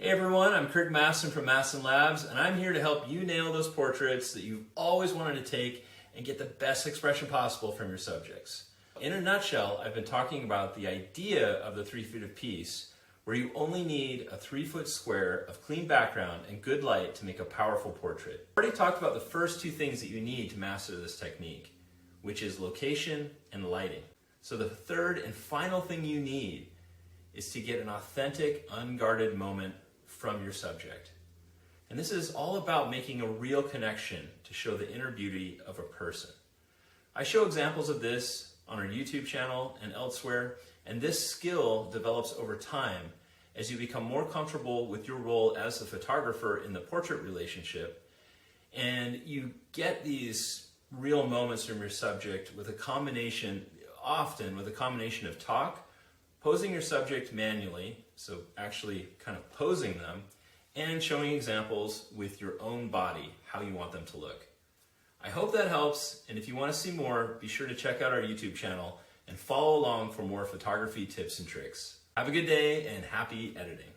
Hey everyone, I'm Kirk Mastin from Mastin Labs, and I'm here to help you nail those portraits that you've always wanted to take and get the best expression possible from your subjects. In a nutshell, I've been talking about the idea of the 3 feet of piece, where you only need a 3-foot square of clean background and good light to make a powerful portrait. I already talked about the first 2 things that you need to master this technique, which is location and lighting. So the third and final thing you need is to get an authentic, unguarded moment from your subject. And this is all about making a real connection to show the inner beauty of a person. I show examples of this on our YouTube channel and elsewhere, and this skill develops over time as you become more comfortable with your role as a photographer in the portrait relationship, and you get these real moments from your subject with a combination, often with a combination of talk, posing your subject manually, so actually kind of posing them, and showing examples with your own body, how you want them to look. I hope that helps, and if you want to see more, be sure to check out our YouTube channel and follow along for more photography tips and tricks. Have a good day and happy editing.